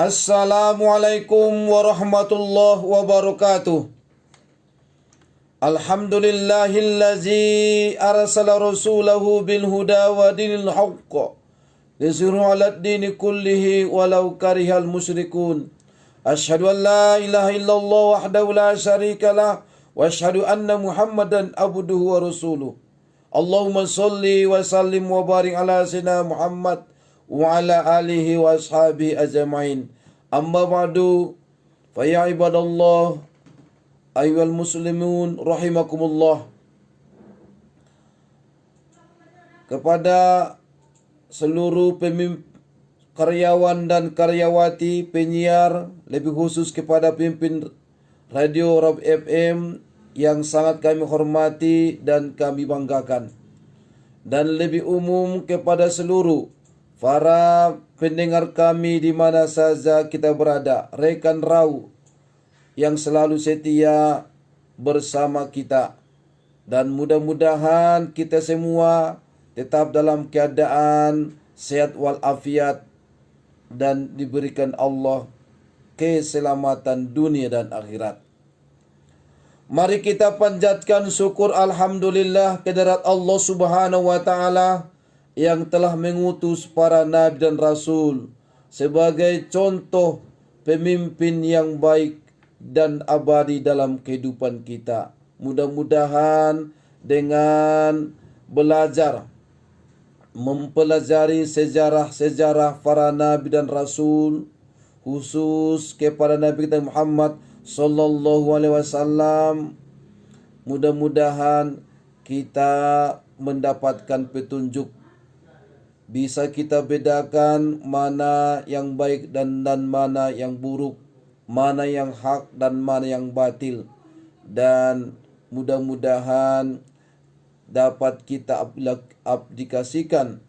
Assalamualaikum warahmatullahi wabarakatuh. Alhamdulillahillazi arsala rasulahu bil huda wa dinil haqq liyuzhirahu 'alad dini kullihi walau karihal musyrikun. Asyhadu an la ilaha illallah wahdahu la syarikalah wa asyhadu anna Muhammadan abduhu wa rasuluh. Allahumma shalli wa sallim wa barik ala sayyidina Muhammad wa ala alihi wa ashabihi ajma'in. Amma ba'du, fa ya ibadallah ayyuhal muslimun rahimakumullah. Kepada seluruh karyawan dan karyawati penyiar, lebih khusus kepada pemimpin Radio Rob FM yang sangat kami hormati dan kami banggakan, dan lebih umum kepada seluruh para pendengar kami di mana saja kita berada, rekan rau yang selalu setia bersama kita, dan mudah-mudahan kita semua tetap dalam keadaan sehat walafiat dan diberikan Allah keselamatan dunia dan akhirat. Mari kita panjatkan syukur alhamdulillah kehadirat Allah Subhanahu wa taala yang telah mengutus para nabi dan rasul sebagai contoh pemimpin yang baik dan abadi dalam kehidupan kita. Mudah-mudahan dengan belajar mempelajari sejarah-sejarah para nabi dan rasul, khusus kepada Nabi kita Muhammad sallallahu alaihi wasallam, mudah-mudahan kita mendapatkan petunjuk, bisa kita bedakan mana yang baik dan mana yang buruk, mana yang hak dan mana yang batil, dan mudah-mudahan dapat kita aplikasikan,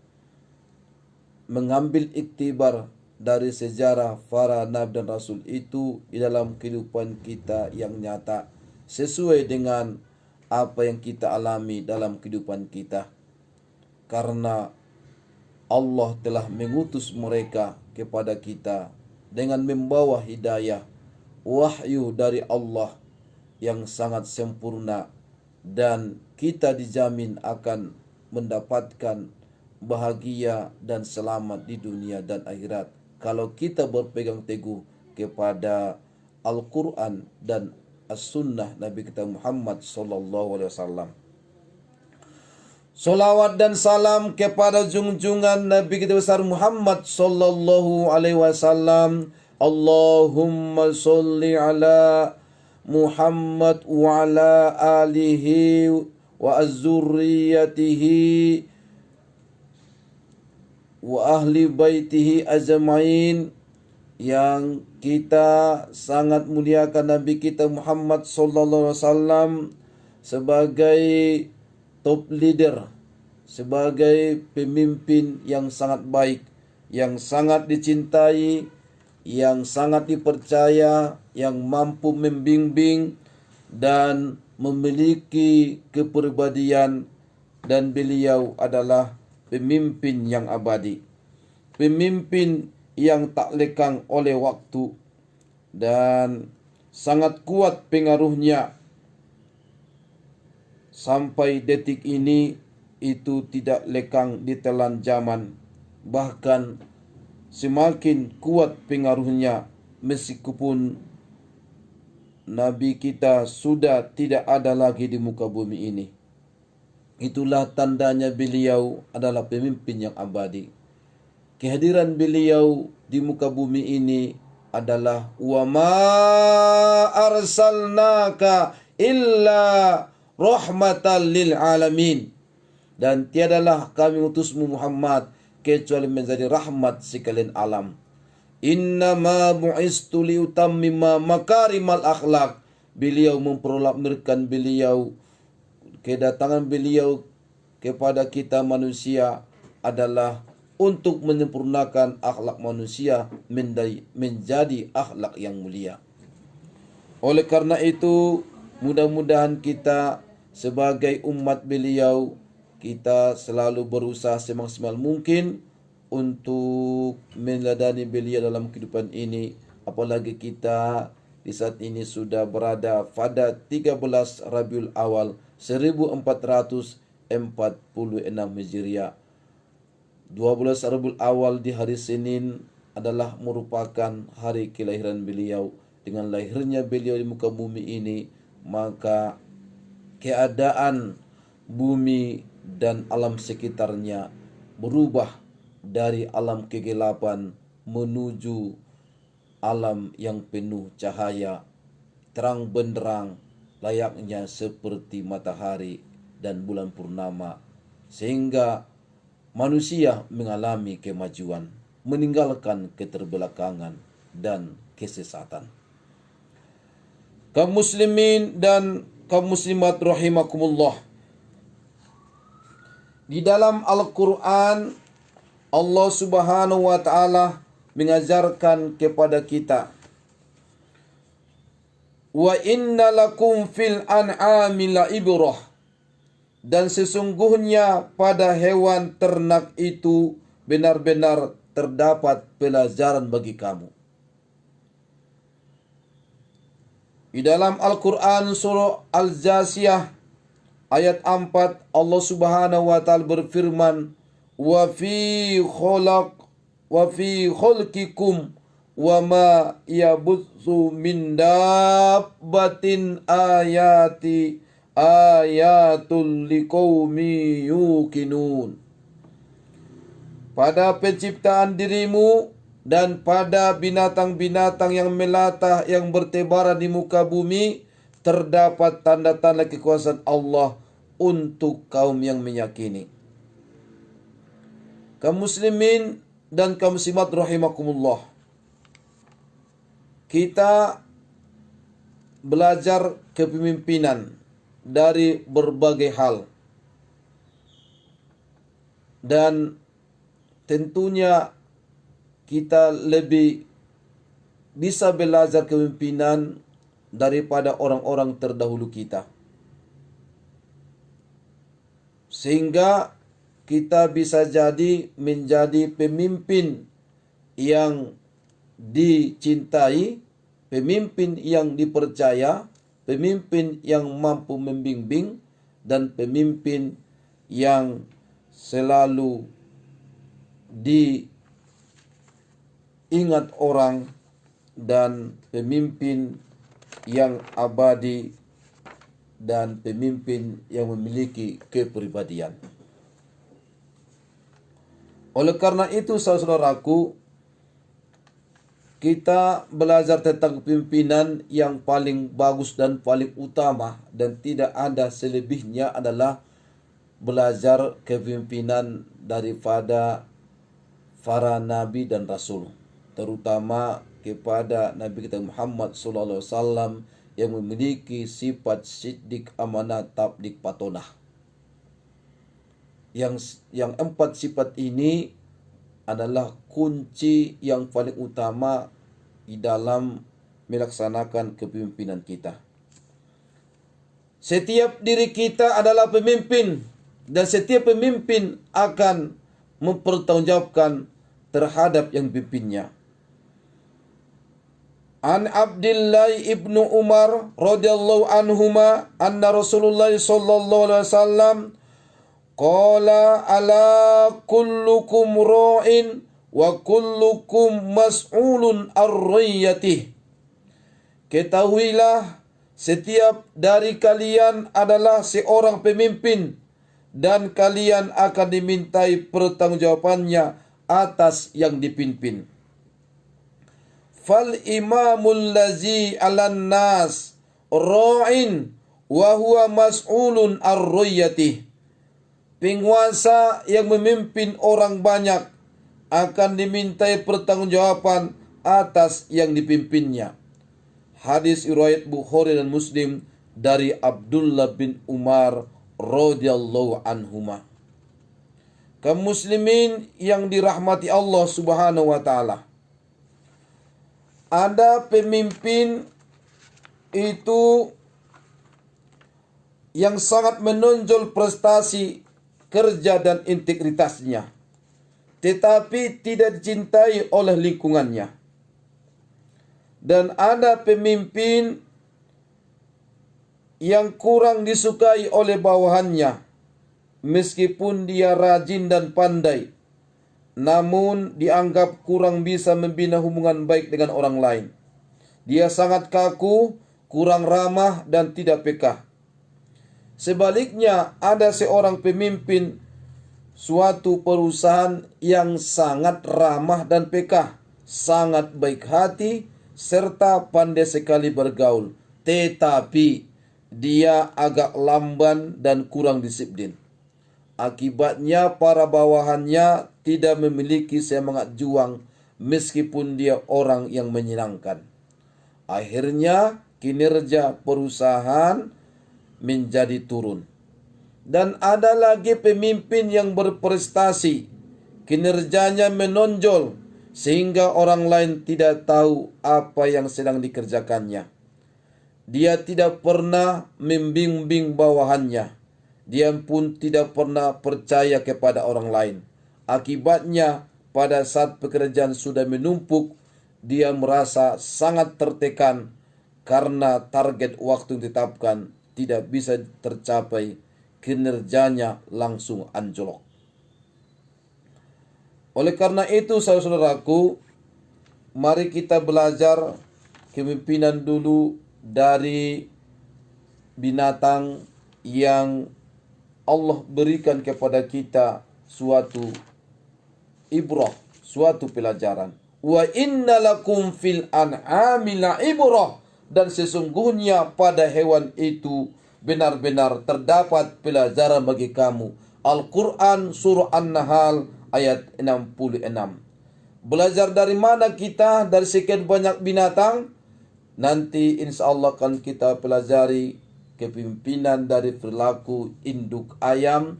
mengambil iktibar dari sejarah para nabi dan rasul itu di dalam kehidupan kita yang nyata, sesuai dengan apa yang kita alami dalam kehidupan kita. Karena Allah telah mengutus mereka kepada kita dengan membawa hidayah, wahyu dari Allah yang sangat sempurna, dan kita dijamin akan mendapatkan bahagia dan selamat di dunia dan akhirat kalau kita berpegang teguh kepada Al-Quran dan As-Sunnah Nabi kita Muhammad sallallahu alaihi wasallam. Salawat dan salam kepada junjungan Nabi kita besar Muhammad sallallahu alaihi wasallam. Allahumma sholli ala Muhammad wa ala alihi wa azurriyatihi wa ahli baitihi ajma'in. Yang kita sangat muliakan Nabi kita Muhammad sallallahu alaihi wasallam sebagai top leader, sebagai pemimpin yang sangat baik, yang sangat dicintai, yang sangat dipercaya, yang mampu membimbing dan memiliki kepribadian, dan beliau adalah pemimpin yang abadi, pemimpin yang tak lekang oleh waktu, dan sangat kuat pengaruhnya sampai detik ini, itu tidak lekang ditelan zaman, bahkan semakin kuat pengaruhnya meskipun Nabi kita sudah tidak ada lagi di muka bumi ini. Itulah tandanya beliau adalah pemimpin yang abadi. Kehadiran beliau di muka bumi ini adalah wa ma arsalnaka illa rahmatan lil alamin, dan tiadalah kami utusmu Muhammad kecuali menjadi rahmat sekalian alam. Innama bu'istu liutammima makarimal akhlak. Beliau memproklamirkan kedatangan beliau kepada kita manusia adalah untuk menyempurnakan akhlak manusia menjadi akhlak yang mulia. Oleh karena itu, mudah-mudahan kita sebagai umat beliau, kita selalu berusaha semaksimal mungkin untuk meneladani beliau dalam kehidupan ini. Apalagi kita di saat ini sudah berada pada 13 Rabiul Awal 1446 Hijriah. 12 Rabiul Awal di hari Senin adalah merupakan hari kelahiran beliau. Dengan lahirnya beliau di muka bumi ini, maka keadaan bumi dan alam sekitarnya berubah dari alam kegelapan menuju alam yang penuh cahaya, terang benderang, layaknya seperti matahari dan bulan purnama, sehingga manusia mengalami kemajuan, meninggalkan keterbelakangan dan kesesatan. Kaum muslimin dan kaum muslimat rahimakumullah, di dalam Al-Quran Allah Subhanahu wa ta'ala mengajarkan kepada kita, wa inna lakum fil an'ami la'ibrah, dan sesungguhnya pada hewan ternak itu benar-benar terdapat pelajaran bagi kamu. Di dalam Al-Quran surah Al-Jasiyah ayat 4, Allah Subhanahu wa ta'ala berfirman, wa fi khalqikum wa ma yabutsu min dabbatin ayatul liqaumi yuqinun. Pada penciptaan dirimu dan pada binatang-binatang yang melata yang bertebaran di muka bumi terdapat tanda-tanda kekuasaan Allah untuk kaum yang meyakini. Kaum muslimin dan kaum muslimat rahimakumullah, kita belajar kepemimpinan dari berbagai hal, dan tentunya kita lebih bisa belajar kepemimpinan daripada orang-orang terdahulu kita, sehingga kita bisa menjadi pemimpin yang dicintai, pemimpin yang dipercaya, pemimpin yang mampu membimbing, dan pemimpin yang selalu diingat orang, dan pemimpin yang abadi, dan pemimpin yang memiliki kepribadian. Oleh karena itu, saudaraku, kita belajar tentang kepemimpinan yang paling bagus dan paling utama, dan tidak ada selebihnya adalah belajar kepemimpinan daripada para nabi dan rasul, terutama kepada Nabi kita Muhammad SAW yang memiliki sifat siddiq, amanah, tablik, patonah. Yang 4 sifat ini adalah kunci yang paling utama di dalam melaksanakan kepemimpinan kita. Setiap diri kita adalah pemimpin, dan setiap pemimpin akan mempertanggungjawabkan terhadap yang dipimpinnya. An Abdullah ibnu Umar radhiyallahu anhuma anna Rasulullah sallallahu alaihi wasallam qala ala kullukum ra'in wa kullukum mas'ulun ar-riyatih. Ketahuilah, setiap dari kalian adalah seorang pemimpin, dan kalian akan dimintai pertanggungjawabannya atas yang dipimpin. Fal imamul lazi 'alan nas ra'in wa huwa mas'ulun ar-riyatih. Penguasa yang memimpin orang banyak akan dimintai pertanggungjawaban atas yang dipimpinnya. Hadis riwayat Bukhari dan Muslim dari Abdullah bin Umar radhiyallahu anhuma. Kaum muslimin yang dirahmati Allah Subhanahu wa taala, ada pemimpin itu yang sangat menonjol prestasi kerja dan integritasnya. tetapi tidak dicintai oleh lingkungannya. Dan ada pemimpin yang kurang disukai oleh bawahannya, meskipun dia rajin dan pandai, namun dianggap kurang bisa membina hubungan baik dengan orang lain. Dia sangat kaku, kurang ramah, dan tidak peka. Sebaliknya, ada seorang pemimpin suatu perusahaan yang sangat ramah dan peka, sangat baik hati, serta pandai sekali bergaul. Tetapi dia agak lamban dan kurang disiplin. Akibatnya para bawahannya tidak memiliki semangat juang meskipun dia orang yang menyenangkan. Akhirnya kinerja perusahaan menjadi turun. Dan ada lagi pemimpin yang berprestasi, kinerjanya menonjol sehingga orang lain tidak tahu apa yang sedang dikerjakannya. Dia tidak pernah membimbing bawahannya. Dia pun tidak pernah percaya kepada orang lain. Akibatnya, pada saat pekerjaan sudah menumpuk, dia merasa sangat tertekan karena target waktu yang ditetapkan tidak bisa tercapai. Kinerjanya langsung anjlok. Oleh karena itu, saudara-saudaraku, mari kita belajar kepemimpinan dulu dari binatang yang Allah berikan kepada kita suatu ibrah, suatu pelajaran. Wa inna lakum fil an'ami la'ibrah, dan sesungguhnya pada hewan itu benar-benar terdapat pelajaran bagi kamu. Al-Quran surah An-Nahl ayat 66. Belajar dari mana kita? Dari sekian banyak binatang. Nanti insya Allah akan kita pelajari kepemimpinan dari perilaku induk ayam,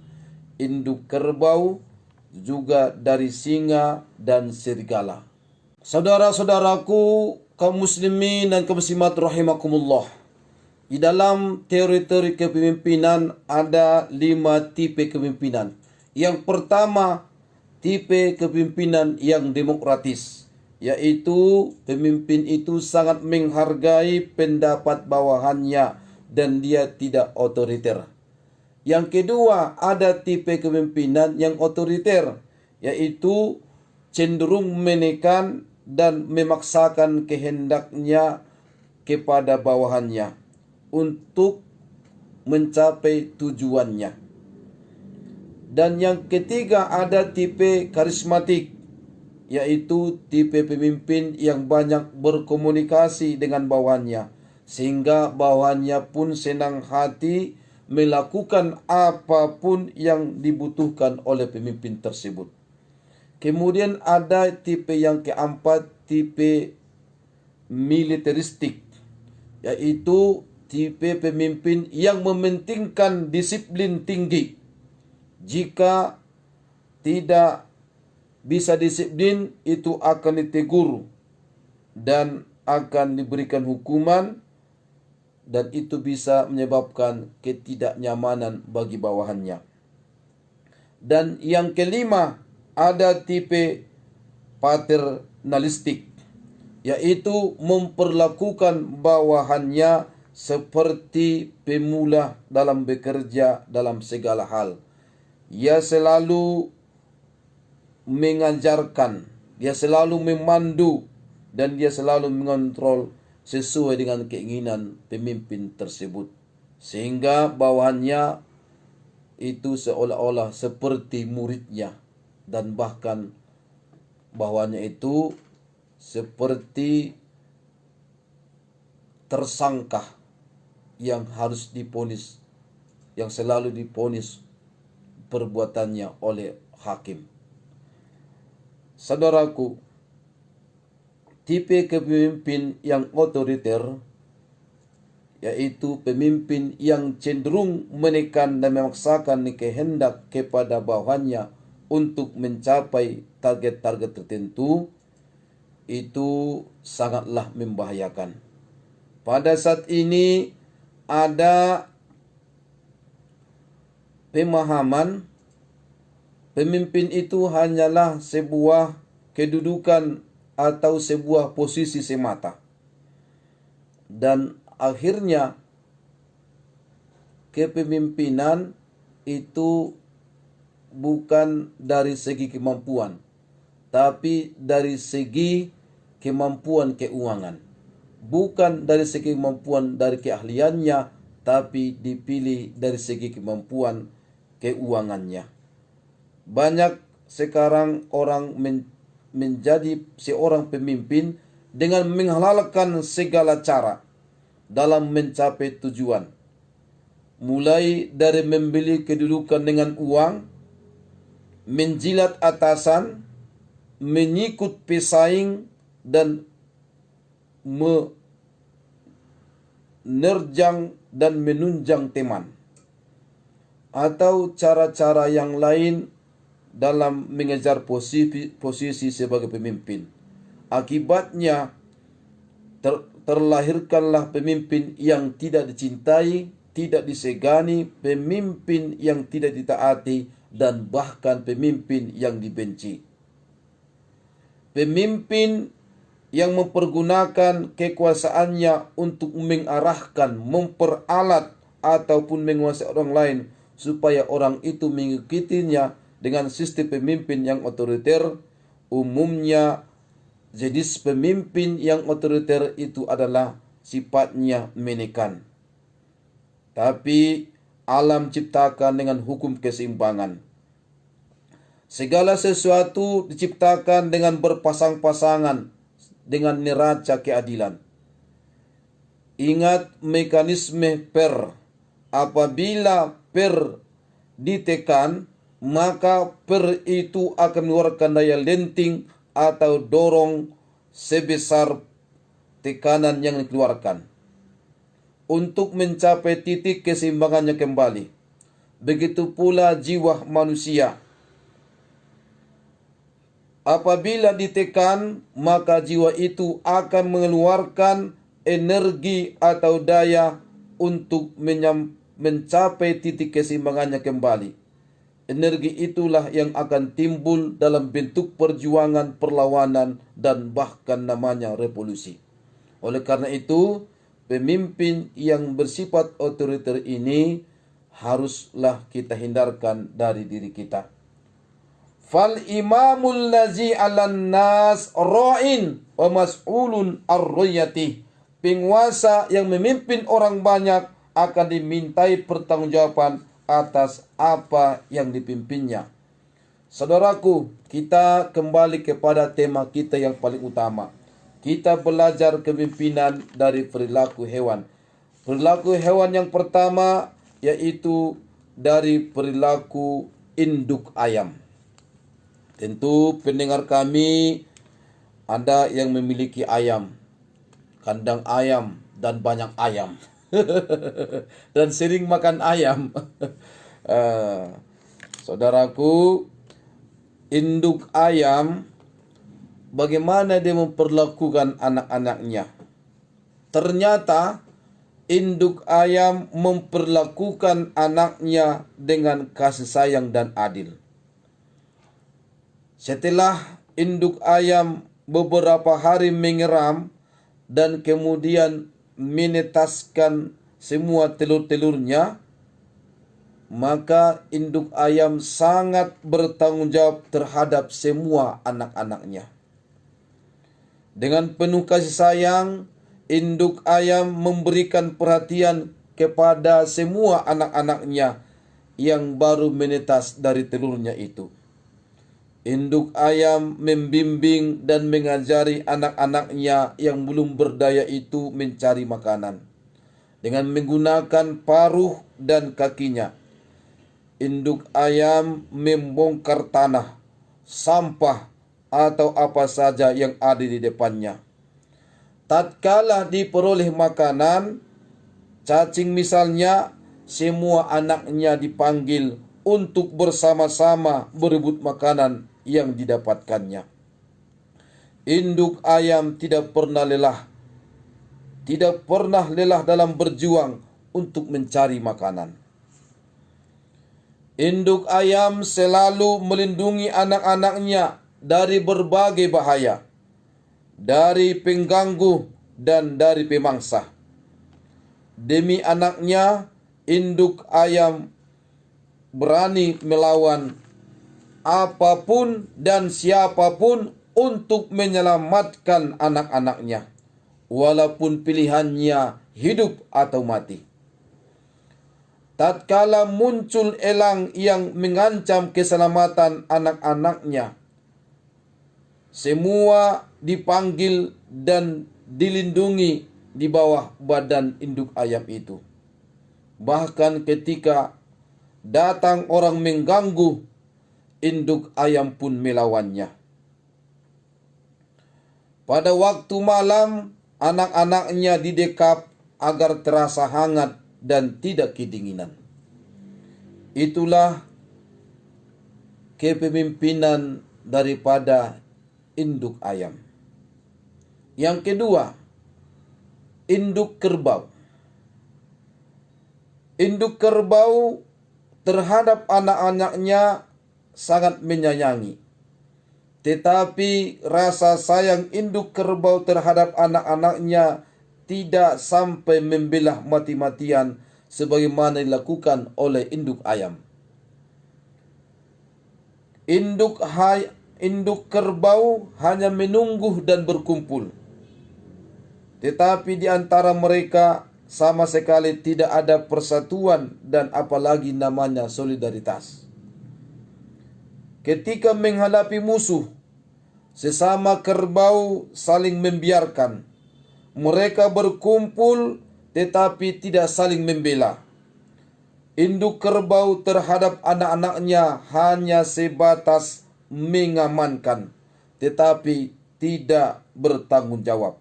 induk kerbau, juga dari singa dan serigala. Saudara-saudaraku, kaum muslimin dan kaum muslimat rahimakumullah. Di dalam teori-teori kepemimpinan ada 5 tipe kepemimpinan. Yang pertama, tipe kepemimpinan yang demokratis, yaitu pemimpin itu sangat menghargai pendapat bawahannya dan dia tidak otoriter. Yang kedua, ada tipe kepemimpinan yang otoriter, yaitu cenderung menekan dan memaksakan kehendaknya kepada bawahannya untuk mencapai tujuannya. Dan yang ketiga, ada tipe karismatik, yaitu tipe pemimpin yang banyak berkomunikasi dengan bawahannya, sehingga bawahannya pun senang hati melakukan apapun yang dibutuhkan oleh pemimpin tersebut. Kemudian ada tipe yang keempat, tipe militeristik, yaitu tipe pemimpin yang mementingkan disiplin tinggi. Jika tidak bisa disiplin, itu akan ditegur dan akan diberikan hukuman, dan itu bisa menyebabkan ketidaknyamanan bagi bawahannya. Dan yang kelima, ada tipe paternalistik, yaitu memperlakukan bawahannya seperti pemula dalam bekerja dalam segala hal. Ia selalu mengajarkan, dia selalu memandu, dan dia selalu mengontrol sesuai dengan keinginan pemimpin tersebut, sehingga bawahannya itu seolah-olah seperti muridnya, dan bahkan bawahannya itu seperti tersangka yang harus diponis, yang selalu diponis perbuatannya oleh hakim. Saudaraku, tipe kepemimpin yang otoriter, yaitu pemimpin yang cenderung menekan dan memaksakan kehendak kepada bawahannya untuk mencapai target-target tertentu, itu sangatlah membahayakan. Pada saat ini ada pemahaman Pemimpin itu hanyalah sebuah kedudukan atau sebuah posisi semata. Dan akhirnya kepemimpinan itu bukan dari segi kemampuan, tapi dari segi kemampuan keuangan. Bukan dari segi kemampuan dari keahliannya, tapi dipilih dari segi kemampuan keuangannya. Banyak sekarang orang menjadi seorang pemimpin dengan menghalalkan segala cara dalam mencapai tujuan. Mulai dari membeli kedudukan dengan uang, menjilat atasan, menyikut pesaing, dan menerjang dan menunjang teman. Atau cara-cara yang lain dalam mengejar posisi sebagai pemimpin. Akibatnya terlahirkanlah pemimpin yang tidak dicintai, tidak disegani, pemimpin yang tidak ditaati, dan bahkan pemimpin yang dibenci. Pemimpin yang mempergunakan kekuasaannya untuk mengarahkan, memperalat, ataupun menguasai orang lain supaya orang itu mengikutinya dengan sistem pemimpin yang otoriter. Umumnya jenis pemimpin yang otoriter itu adalah sifatnya menekan. Tapi alam ciptakan dengan hukum keseimbangan. Segala sesuatu diciptakan dengan berpasang-pasangan dengan neraca keadilan. Ingat mekanisme per. Apabila per ditekan, maka per itu akan mengeluarkan daya lenting atau dorong sebesar tekanan yang dikeluarkan untuk mencapai titik keseimbangannya kembali. Begitu pula jiwa manusia. Apabila ditekan, maka jiwa itu akan mengeluarkan energi atau daya untuk mencapai titik keseimbangannya kembali. Energi itulah yang akan timbul dalam bentuk perjuangan, perlawanan, dan bahkan namanya revolusi. Oleh karena itu, pemimpin yang bersifat otoriter ini haruslah kita hindarkan dari diri kita. Fal imamul lazi 'alan nas ra'in wa mas'ulun ar-ra'iyati. Penguasa yang memimpin orang banyak akan dimintai pertanggungjawaban atas apa yang dipimpinnya. Saudaraku, kita kembali kepada tema kita yang paling utama. Kita belajar kepemimpinan dari perilaku hewan. Perilaku hewan yang pertama yaitu dari perilaku induk ayam. Tentu pendengar kami ada yang memiliki ayam, kandang ayam, dan banyak ayam. Dan sering makan ayam. Saudaraku, induk ayam, bagaimana dia memperlakukan anak-anaknya? Ternyata induk ayam memperlakukan anaknya dengan kasih sayang dan adil. Setelah induk ayam beberapa hari mengeram dan kemudian menetaskan semua telur-telurnya, maka induk ayam sangat bertanggung jawab terhadap semua anak-anaknya. Dengan penuh kasih sayang, induk ayam memberikan perhatian kepada semua anak-anaknya yang baru menetas dari telurnya itu. Induk ayam membimbing dan mengajari anak-anaknya yang belum berdaya itu mencari makanan dengan menggunakan paruh dan kakinya. Induk ayam membongkar tanah, sampah, atau apa saja yang ada di depannya. Tatkala diperoleh makanan, cacing misalnya, semua anaknya dipanggil untuk bersama-sama berebut makanan yang didapatkannya. Induk ayam tidak pernah lelah dalam berjuang untuk mencari makanan. Induk ayam selalu melindungi anak-anaknya dari berbagai bahaya, dari pengganggu dan dari pemangsa. Demi anaknya, induk ayam berani melawan apapun dan siapapun untuk menyelamatkan anak-anaknya, walaupun pilihannya hidup atau mati. Tatkala muncul elang yang mengancam keselamatan anak-anaknya, semua dipanggil dan dilindungi di bawah badan induk ayam itu. Bahkan ketika datang orang mengganggu, induk ayam pun melawannya. Pada waktu malam, anak-anaknya didekap agar terasa hangat dan tidak kedinginan. Itulah kepemimpinan daripada induk ayam. Yang kedua, induk kerbau. Induk kerbau terhadap anak-anaknya sangat menyayangi. Tetapi rasa sayang induk kerbau terhadap anak-anaknya tidak sampai membelah mati-matian sebagaimana dilakukan oleh induk ayam. Induk kerbau hanya menunggu dan berkumpul. Tetapi di antara mereka sama sekali tidak ada persatuan dan apalagi namanya solidaritas. Ketika menghadapi musuh, sesama kerbau saling membiarkan. Mereka berkumpul tetapi tidak saling membela. Induk kerbau terhadap anak-anaknya hanya sebatas mengamankan, tetapi tidak bertanggung jawab.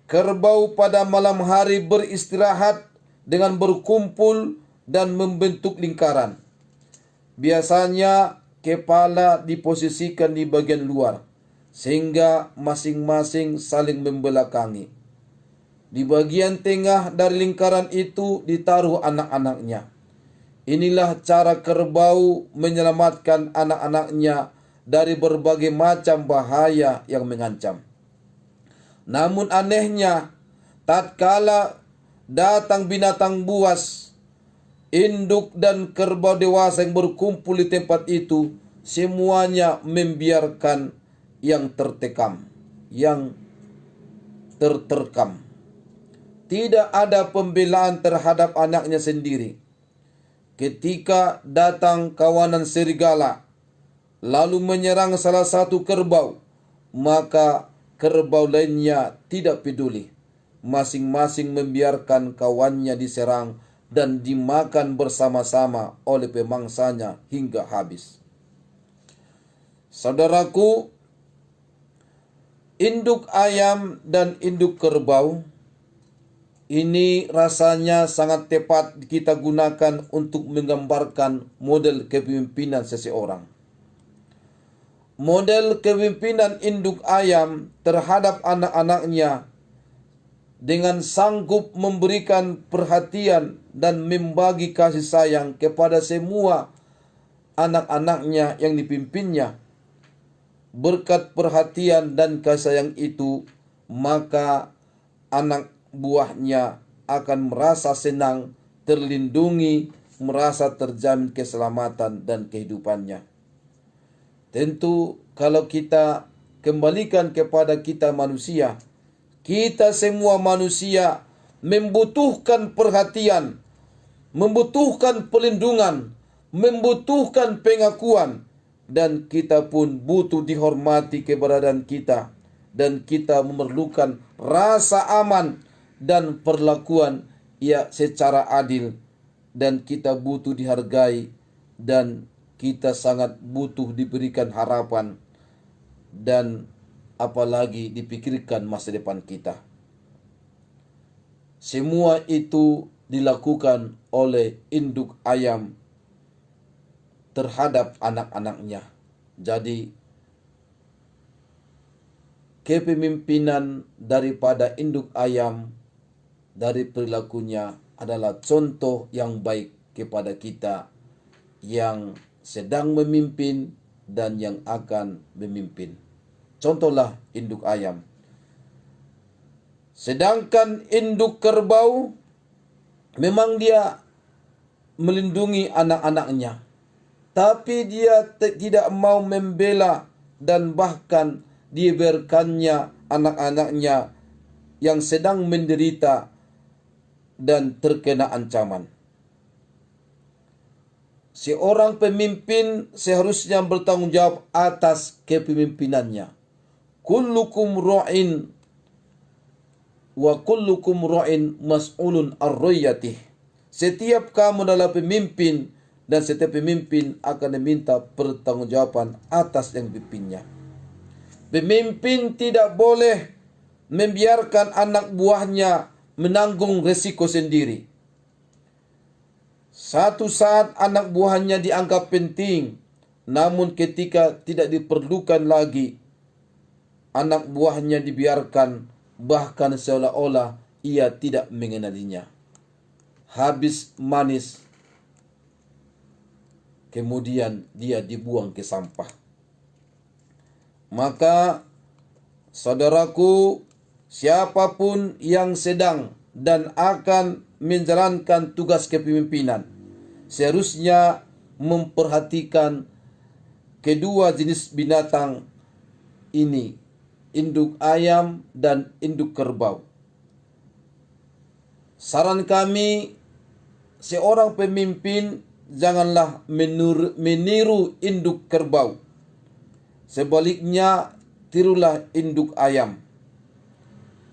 Kerbau pada malam hari beristirahat dengan berkumpul dan membentuk lingkaran. Biasanya kepala diposisikan di bagian luar, sehingga masing-masing saling membelakangi. Di bagian tengah dari lingkaran itu ditaruh anak-anaknya. Inilah cara kerbau menyelamatkan anak-anaknya dari berbagai macam bahaya yang mengancam. Namun anehnya, tatkala datang binatang buas, induk dan kerbau dewasa yang berkumpul di tempat itu, semuanya membiarkan yang tertekam, yang terterkam. Tidak ada pembelaan terhadap anaknya sendiri. Ketika datang kawanan serigala, lalu menyerang salah satu kerbau, maka kerbau lainnya tidak peduli. Masing-masing membiarkan kawannya diserang dan dimakan bersama-sama oleh pemangsanya hingga habis. Saudaraku, induk ayam dan induk kerbau ini rasanya sangat tepat kita gunakan untuk menggambarkan model kepemimpinan seseorang. Model kepemimpinan induk ayam terhadap anak-anaknya dengan sanggup memberikan perhatian dan membagi kasih sayang kepada semua anak-anaknya yang dipimpinnya. Berkat perhatian dan kasih sayang itu, maka anak buahnya akan merasa senang, terlindungi, merasa terjamin keselamatan dan kehidupannya. Tentu kalau kita kembalikan kepada kita manusia, kita semua manusia membutuhkan perhatian, membutuhkan perlindungan, membutuhkan pengakuan, dan kita pun butuh dihormati keberadaan kita, dan kita memerlukan rasa aman dan perlakuan secara adil, dan kita butuh dihargai, dan kita sangat butuh diberikan harapan, dan apalagi dipikirkan masa depan kita. Semua itu dilakukan oleh induk ayam terhadap anak-anaknya. Jadi kepemimpinan daripada induk ayam dari perilakunya adalah contoh yang baik kepada kita yang sedang memimpin dan yang akan memimpin. Contohlah induk ayam. Sedangkan induk kerbau memang dia melindungi anak-anaknya, tapi dia tidak mau membela dan bahkan dibiarkannya anak-anaknya yang sedang menderita dan terkena ancaman. Seorang pemimpin seharusnya bertanggung jawab atas kepemimpinannya. Kullukum ra'in wa kullukum ra'in mas'ulun ar-ra'iyatih. Setiap kamu adalah pemimpin dan setiap pemimpin akan diminta pertanggungjawaban atas yang dipimpinnya. Pemimpin tidak boleh membiarkan anak buahnya menanggung resiko sendiri. Satu saat anak buahnya dianggap penting, namun ketika tidak diperlukan lagi, anak buahnya dibiarkan, bahkan seolah-olah ia tidak mengenalinya. Habis manis, kemudian dia dibuang ke sampah. Maka, saudaraku, siapapun yang sedang dan akan menjalankan tugas kepemimpinan seharusnya memperhatikan kedua jenis binatang ini, induk ayam dan induk kerbau. Saran kami, seorang pemimpin janganlah meniru induk kerbau. Sebaliknya, tirulah induk ayam.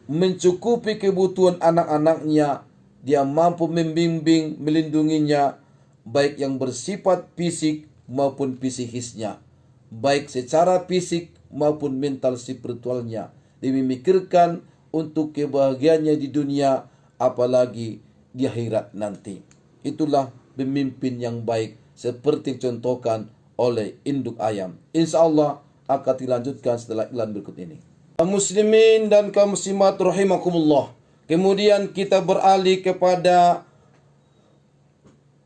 Mencukupi kebutuhan anak-anaknya, dia mampu membimbing, melindunginya, baik yang bersifat fisik maupun psikisnya, baik secara fisik maupun mental spiritualnya. Dia memikirkan untuk kebahagiaannya di dunia, apalagi di akhirat nanti. Itulah pemimpin yang baik, seperti contohkan oleh induk ayam. Insya Allah akan dilanjutkan setelah iklan berikut ini. Kaum muslimin dan kaum muslimat rahimakumullah. Kemudian kita beralih kepada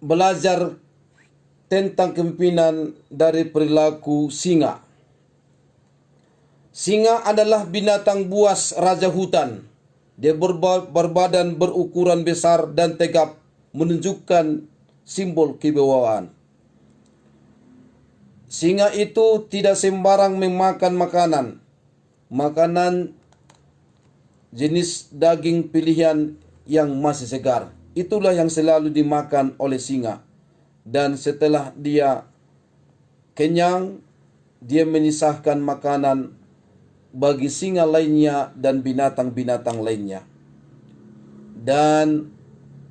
belajar tentang kepemimpinan dari perilaku singa. Singa adalah binatang buas raja hutan. Dia berbadan berukuran besar dan tegap, menunjukkan simbol kewibawaan. Singa itu tidak sembarang memakan makanan jenis daging pilihan yang masih segar. Itulah yang selalu dimakan oleh singa. Dan setelah dia kenyang, dia menyisahkan makanan bagi singa lainnya dan binatang-binatang lainnya. Dan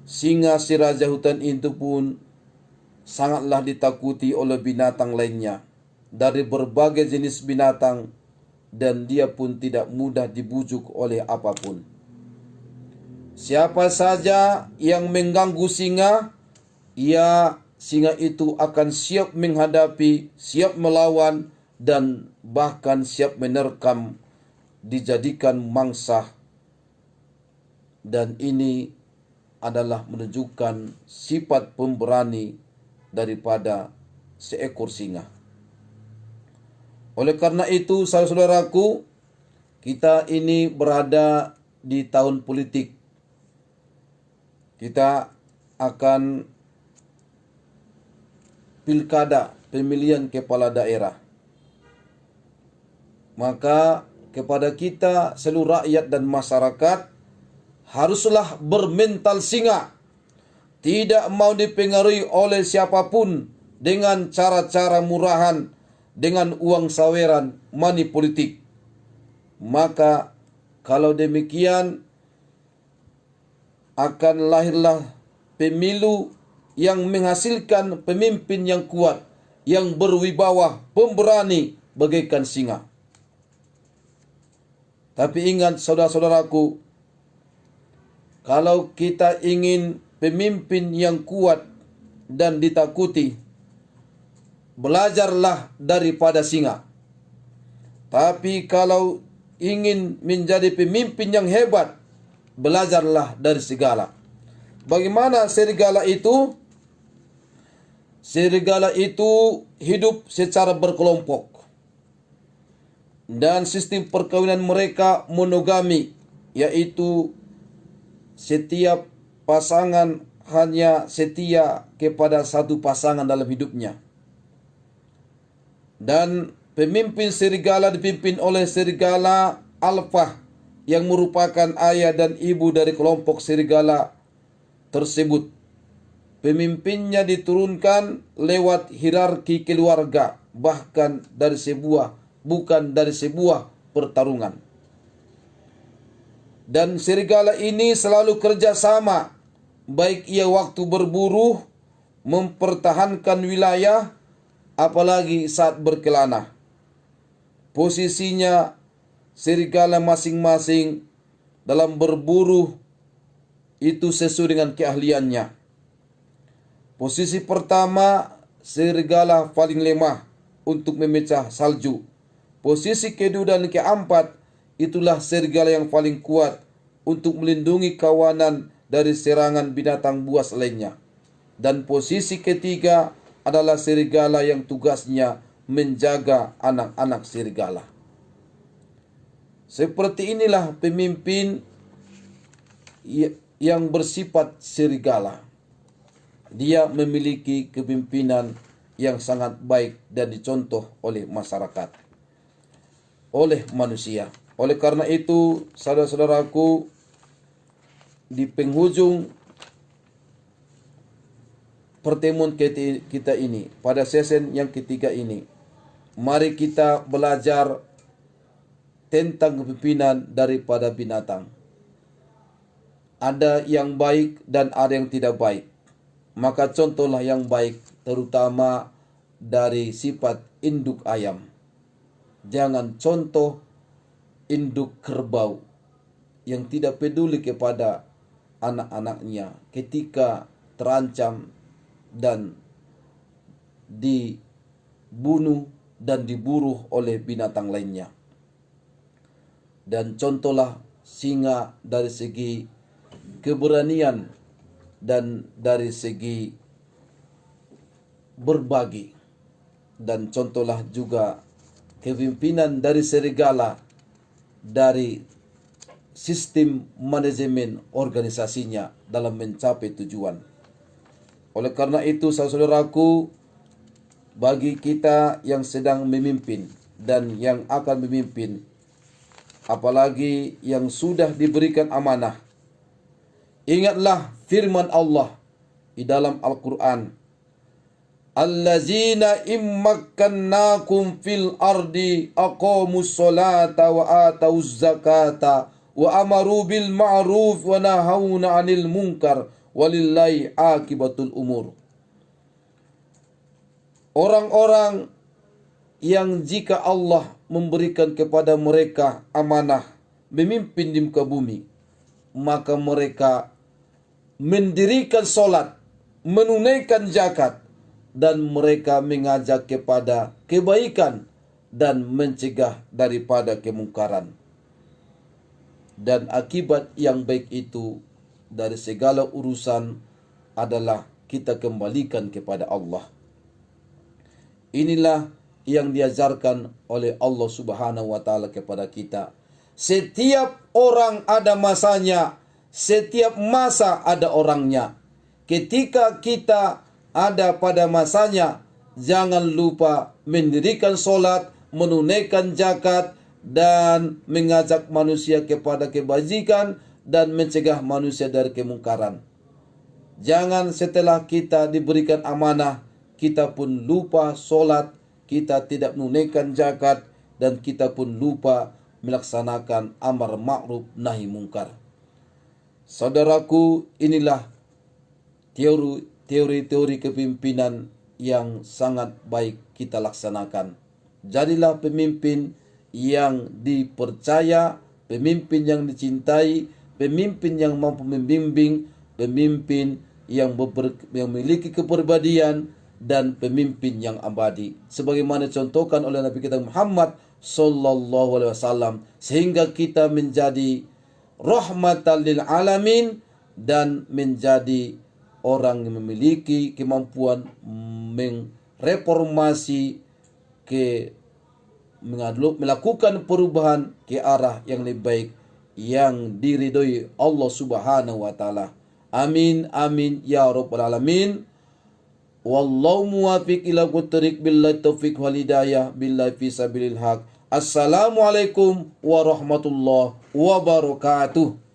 singa si raja hutan itu pun sangatlah ditakuti oleh binatang lainnya dari berbagai jenis binatang, dan dia pun tidak mudah dibujuk oleh apapun. Siapa saja yang mengganggu singa, singa itu akan siap menghadapi, siap melawan, dan bahkan siap menerkam, dijadikan mangsa. Dan ini adalah menunjukkan sifat pemberani daripada seekor singa. Oleh karena itu, saudaraku, kita ini berada di tahun politik. Kita akan pilkada, pemilihan kepala daerah. Maka kepada kita seluruh rakyat dan masyarakat haruslah bermental singa. Tidak mau dipengaruhi oleh siapapun dengan cara-cara murahan, dengan uang saweran, money politik. Maka kalau demikian akan lahirlah pemilu yang menghasilkan pemimpin yang kuat, yang berwibawa, pemberani bagaikan singa. Tapi ingat saudara-saudaraku, kalau kita ingin pemimpin yang kuat dan ditakuti, belajarlah daripada singa. Tapi kalau ingin menjadi pemimpin yang hebat, belajarlah dari serigala. Bagaimana serigala itu? serigala itu hidup secara berkelompok. Dan sistem perkawinan mereka monogami, yaitu setiap pasangan hanya setia kepada satu pasangan dalam hidupnya. Dan pemimpin serigala dipimpin oleh serigala alfa yang merupakan ayah dan ibu dari kelompok serigala tersebut. Pemimpinnya diturunkan lewat hierarki keluarga, bukan dari sebuah pertarungan. Dan serigala ini selalu kerjasama, baik ia waktu berburu, mempertahankan wilayah, apalagi saat berkelana. Posisinya serigala masing-masing dalam berburu itu sesuai dengan keahliannya. Posisi pertama, serigala paling lemah untuk memecah salju. Posisi kedua dan keempat, itulah serigala yang paling kuat untuk melindungi kawanan dari serangan binatang buas lainnya. Dan posisi ketiga adalah serigala yang tugasnya menjaga anak-anak serigala. Seperti inilah pemimpin yang bersifat serigala. Dia memiliki kepemimpinan yang sangat baik dan dicontoh oleh masyarakat, oleh manusia. Oleh karena itu, saudara-saudaraku, di penghujung pertemuan kita ini, pada sesi yang ketiga ini, mari kita belajar tentang kepemimpinan daripada binatang. Ada yang baik dan ada yang tidak baik. Maka contohlah yang baik, terutama dari sifat induk ayam. Jangan contoh induk kerbau yang tidak peduli kepada anak-anaknya ketika terancam dan dibunuh dan diburu oleh binatang lainnya. Dan contohlah singa dari segi keberanian dan dari segi berbagi. Dan contohlah juga kepemimpinan dari serigala dari sistem manajemen organisasinya dalam mencapai tujuan. Oleh karena itu, saudaraku, bagi kita yang sedang memimpin dan yang akan memimpin, apalagi yang sudah diberikan amanah, ingatlah firman Allah di dalam Al-Quran. Allazina immakkannakum fil ardi aqamus salata wa atauz zakata wa amaru bil ma'ruf wa nahawna 'anil munkar walillahi akibatul umur. Orang-orang yang jika Allah memberikan kepada mereka amanah memimpin di muka bumi, maka mereka mendirikan solat, menunaikan zakat, dan mereka mengajak kepada kebaikan dan mencegah daripada kemungkaran. Dan akibat yang baik itu dari segala urusan adalah kita kembalikan kepada Allah. Inilah yang diajarkan oleh Allah Subhanahu wa taala kepada kita. Setiap orang ada masanya, setiap masa ada orangnya. Ketika kita ada pada masanya, jangan lupa mendirikan solat, menunaikan zakat, dan mengajak manusia kepada kebajikan dan mencegah manusia dari kemungkaran. Jangan setelah kita diberikan amanah, kita pun lupa solat, kita tidak menunaikan zakat, dan kita pun lupa melaksanakan amar ma'ruf nahi mungkar. Saudaraku, inilah teori-teori kepemimpinan yang sangat baik kita laksanakan. Jadilah pemimpin yang dipercaya, pemimpin yang dicintai, pemimpin yang mampu membimbing, pemimpin yang memiliki kepribadian, dan pemimpin yang abadi. Sebagaimana contohkan oleh Nabi kita Muhammad sallallahu alaihi wasallam, sehingga kita menjadi rahmatan lil alamin dan menjadi orang yang memiliki kemampuan mereformasi melakukan perubahan ke arah yang lebih baik yang diridhoi Allah Subhanahu wa taala. Amin amin ya rabbal alamin. Wallahu muwaffiq ila aqwamit billahi taufiq wal hidayah billahi fi sabilil haq. Assalamualaikum warahmatullahi wabarakatuh.